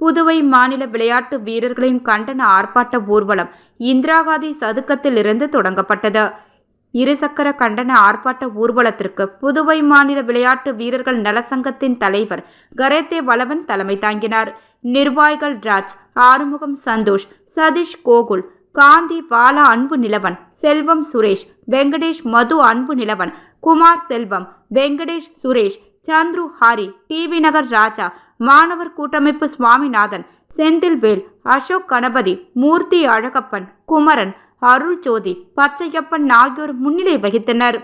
புதுவை மாநில விளையாட்டு வீரர்களின் கண்டன ஆர்ப்பாட்ட ஊர்வலம் இந்திரா காந்தி சதுக்கத்திலிருந்து தொடங்கப்பட்டது. இருசக்கர கண்டன ஆர்ப்பாட்ட ஊர்வலத்திற்கு புதுவை மாநில விளையாட்டு வீரர்கள் நலசங்கத்தின் தலைவர் கரேத்தே வளவன் தலைமை தாங்கினார். நிர்வாகிகள் ராஜ், ஆறுமுகம், சந்தோஷ், சதீஷ், கோகுல், காந்தி, பாலா, அன்பு நிலவன், செல்வம், சுரேஷ், வெங்கடேஷ், மது, அன்பு நிலவன், குமார், செல்வம், வெங்கடேஷ், சுரேஷ், சந்துரு, ஹரி, டிவி நகர் ராஜா, மாணவர் கூட்டமைப்பு சுவாமிநாதன், செந்தில்வேல், அசோக், கணபதி, மூர்த்தி, அழகப்பன், குமரன், அருள் ஜோதி, பச்சையப்பன் ஆகியோர் முன்னிலை வகித்தனர்.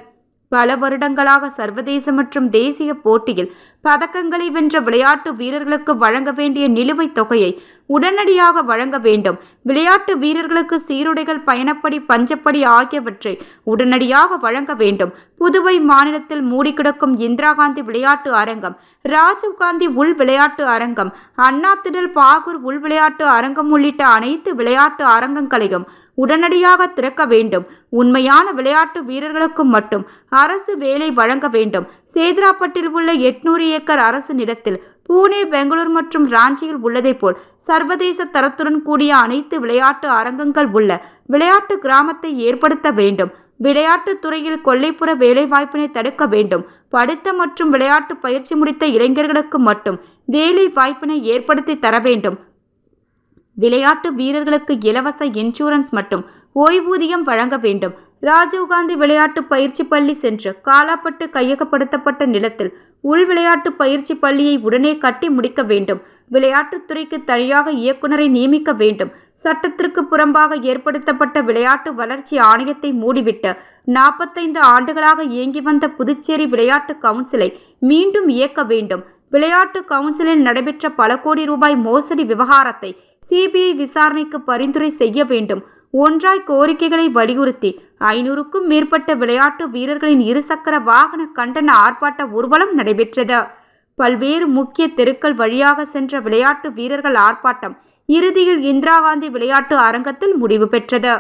பல வருடங்களாக சர்வதேச மற்றும் தேசிய போட்டியில் பதக்கங்களை வென்ற விளையாட்டு வீரர்களுக்கு வழங்க வேண்டிய நிலுவைத் தொகையை உடனடியாக வழங்க வேண்டும். விளையாட்டு வீரர்களுக்கு சீருடைகள், பயணப்படி, பஞ்சப்படி ஆகியவற்றை உடனடியாக வழங்க வேண்டும். புதுவை மாநிலத்தில் மூடிக்கிடக்கும் இந்திரா காந்தி விளையாட்டு அரங்கம், ராஜீவ் காந்தி உள் விளையாட்டு அரங்கம், அண்ணா திடல், பாகூர் உள் விளையாட்டு அரங்கம் உள்ளிட்ட அனைத்து விளையாட்டு அரங்கங்களையும் உடனடியாக திறக்க வேண்டும். உண்மையான விளையாட்டு வீரர்களுக்கு மட்டும் அரசு வேலை வழங்க வேண்டும். சேதராப்பட்டில் உள்ள 800 ஏக்கர் அரசு நிலத்தில் புனே, பெங்களூர் மற்றும் ராஞ்சியில் உள்ளதை போல் சர்வதேச தரத்துடன் கூடிய அனைத்து விளையாட்டு அரங்கங்கள் உள்ள விளையாட்டு கிராமத்தை ஏற்படுத்த வேண்டும். விளையாட்டுத் துறையில் கொல்லைப்புற வேலைவாய்ப்பினை தடுக்க வேண்டும். படித்த மற்றும் விளையாட்டு பயிற்சி முடித்த இளைஞர்களுக்கு மட்டும் வேலை வாய்ப்பினை ஏற்படுத்தி தர வேண்டும். விளையாட்டு வீரர்களுக்கு இலவச இன்சூரன்ஸ் மற்றும் ஓய்வூதியம் வழங்க வேண்டும். ராஜீவ்காந்தி விளையாட்டு பயிற்சி பள்ளி சென்று காலாப்பட்டு கையகப்படுத்தப்பட்ட நிலத்தில் உள் விளையாட்டு பயிற்சி பள்ளியை உடனே கட்டி முடிக்க வேண்டும். விளையாட்டுத்துறைக்கு தனியாக இயக்குநரை நியமிக்க வேண்டும். சட்டத்திற்கு புறம்பாக ஏற்படுத்தப்பட்ட விளையாட்டு வளர்ச்சி ஆணையத்தை மூடிவிட்டு 45 ஆண்டுகளாக இயங்கி வந்த புதுச்சேரி விளையாட்டு கவுன்சிலை மீண்டும் இயக்க வேண்டும். விளையாட்டு கவுன்சிலில் நடைபெற்ற பல கோடி ரூபாய் மோசடி விவகாரத்தை சிபிஐ விசாரணைக்கு பரிந்துரை செய்ய வேண்டும். ஒன்றாய் கோரிக்கைகளை வலியுறுத்தி 500க்கும் மேற்பட்ட விளையாட்டு வீரர்களின் இருசக்கர வாகன கண்டன ஆர்ப்பாட்ட ஊர்வலம் நடைபெற்றது. பல்வேறு முக்கிய தெருக்கள் வழியாக சென்ற விளையாட்டு வீரர்கள் ஆர்ப்பாட்டம் இறுதியில் இந்திரா காந்தி விளையாட்டு அரங்கத்தில் முடிவு பெற்றது.